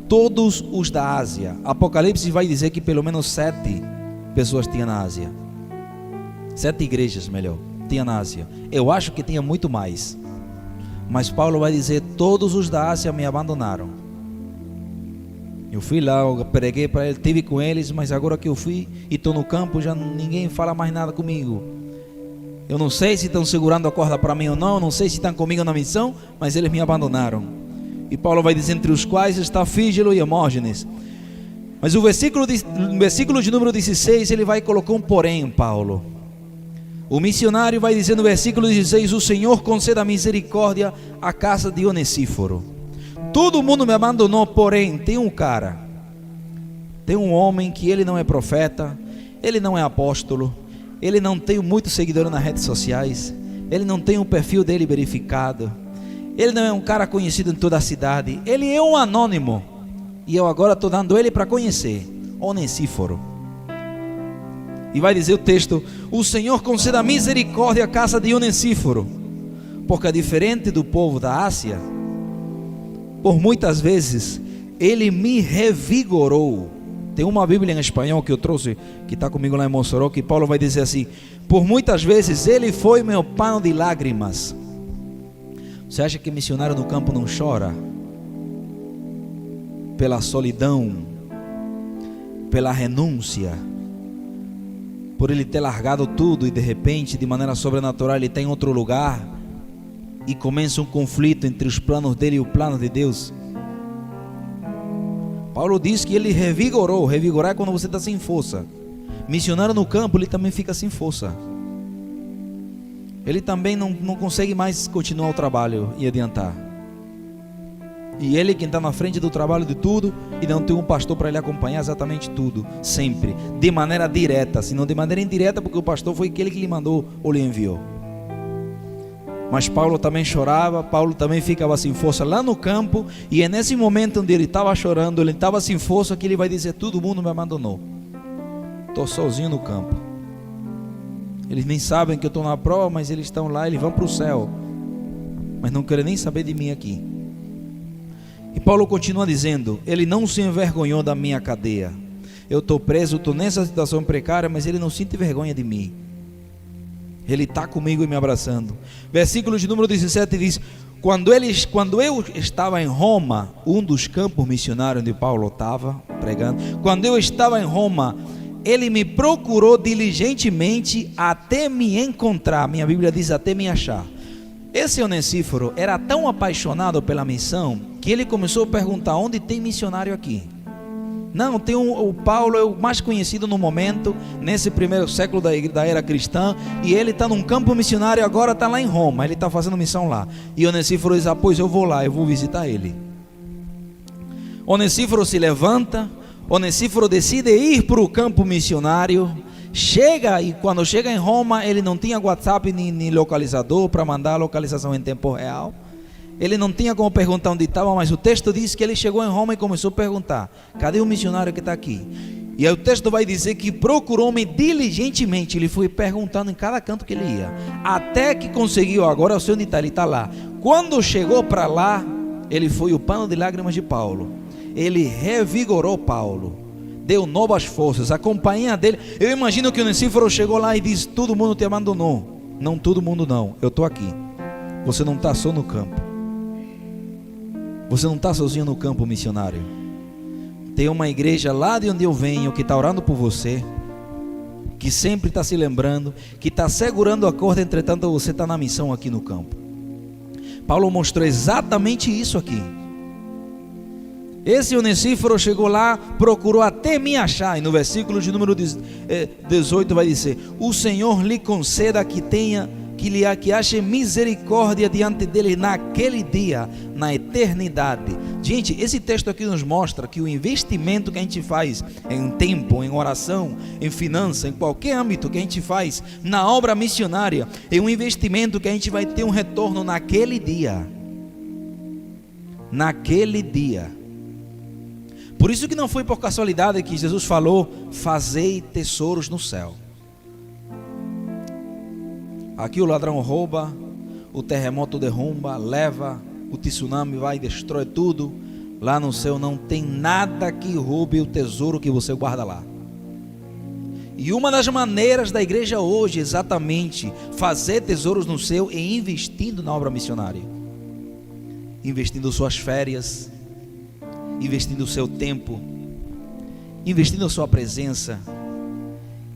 todos os da Ásia. Apocalipse vai dizer que pelo menos 7 pessoas tinha na Ásia. 7 igrejas, melhor, tinha na Ásia. Eu acho que tinha muito mais. Mas Paulo vai dizer: todos os da Ásia me abandonaram. Eu fui lá, eu preguei para eles, estive com eles, mas agora que eu fui e estou no campo, já ninguém fala mais nada comigo. Eu não sei se estão segurando a corda para mim ou não, não sei se estão comigo na missão, mas eles me abandonaram. E Paulo vai dizer: entre os quais está Fígelo e Hermógenes. Mas o versículo de número 16, ele vai colocar um porém, Paulo. O missionário vai dizer no versículo 16: o Senhor conceda misericórdia à casa de Onesíforo. Todo mundo me abandonou, porém tem um cara, tem um homem que ele não é profeta, ele não é apóstolo, ele não tem muitos seguidores nas redes sociais, ele não tem um perfil dele verificado, ele não é um cara conhecido em toda a cidade, ele é um anônimo, e eu agora estou dando ele para conhecer, Onesíforo. E vai dizer o texto: o Senhor conceda misericórdia à casa de Onesíforo, porque diferente do povo da Ásia, por muitas vezes ele me revigorou. Tem uma Bíblia em espanhol que eu trouxe, que está comigo lá em Mossoró, que Paulo vai dizer assim: por muitas vezes ele foi meu pano de lágrimas. Você acha que missionário no campo não chora? Pela solidão, pela renúncia, por ele ter largado tudo e de repente, de maneira sobrenatural, ele está em outro lugar e começa um conflito entre os planos dele e o plano de Deus. Paulo diz que ele revigorou. Revigorar é quando você está sem força. Missionário no campo, ele também fica sem força. Ele também não consegue mais continuar o trabalho e adiantar. E ele quem está na frente do trabalho de tudo, e não tem um pastor para ele acompanhar exatamente tudo, sempre, de maneira direta, se não de maneira indireta, porque o pastor foi aquele que lhe mandou ou lhe enviou. Mas Paulo também chorava, Paulo também ficava sem força lá no campo, e é nesse momento onde ele estava chorando, ele estava sem força, que ele vai dizer: todo mundo me abandonou, estou sozinho no campo. Eles nem sabem que eu estou na prova, mas eles estão lá, eles vão para o céu, mas não querem nem saber de mim aqui. E Paulo continua dizendo: ele não se envergonhou da minha cadeia. Eu estou preso, estou nessa situação precária, mas ele não sente vergonha de mim. Ele está comigo e me abraçando. Versículo de número 17 diz: quando eu estava em Roma, um dos campos missionários onde Paulo estava pregando, quando eu estava em Roma, ele me procurou diligentemente até me encontrar. Minha Bíblia diz até me achar. Esse Onesíforo era tão apaixonado pela missão que ele começou a perguntar: onde tem missionário aqui? Não, tem o Paulo é o mais conhecido no momento, nesse primeiro século da era cristã, e ele está num campo missionário, agora está lá em Roma, ele está fazendo missão lá. E Onesíforo diz: pois eu vou lá, eu vou visitar ele. Onesíforo se levanta, Onesíforo decide ir para o campo missionário, chega, e quando chega em Roma, ele não tinha WhatsApp nem localizador para mandar a localização em tempo real. Ele não tinha como perguntar onde estava, mas o texto diz que ele chegou em Roma e começou a perguntar: cadê o missionário que está aqui? E aí o texto vai dizer que procurou-me diligentemente. Ele foi perguntando em cada canto que ele ia, até que conseguiu. Agora eu sei onde está, ele está lá. Quando chegou para lá, ele foi o pano de lágrimas de Paulo. Ele revigorou Paulo, deu novas forças. A companhia dele, eu imagino que o Onesíforo chegou lá e disse: todo mundo te abandonou. Não, todo mundo não, eu estou aqui. Você não está só no campo. Você não está sozinho no campo missionário. Tem uma igreja lá de onde eu venho que está orando por você, que sempre está se lembrando, que está segurando a corda, entretanto você está na missão aqui no campo. Paulo mostrou exatamente isso aqui. Esse Onesíforo chegou lá, procurou até me achar, e no versículo de número 18 vai dizer: o Senhor lhe conceda que ache misericórdia diante dele naquele dia, na eternidade. Gente, esse texto aqui nos mostra que o investimento que a gente faz em tempo, em oração, em finança, em qualquer âmbito que a gente faz na obra missionária, é um investimento que a gente vai ter um retorno naquele dia. Naquele dia. Por isso que não foi por casualidade que Jesus falou: fazei tesouros no céu. Aqui o ladrão rouba, o terremoto derruba, leva, o tsunami vai e destrói tudo, Lá no céu não tem nada que roube o tesouro que você guarda lá. E uma das maneiras da igreja hoje é exatamente fazer tesouros no céu e investindo na obra missionária. Investindo suas férias, investindo o seu tempo, investindo a sua presença,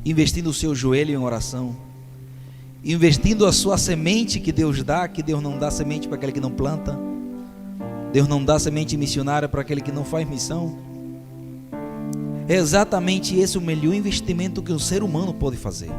investindo o seu joelho em oração, investindo a sua semente que Deus dá, que Deus não dá semente para aquele que não planta, Deus não dá semente missionária para aquele que não faz missão. É exatamente esse o melhor investimento que um ser humano pode fazer.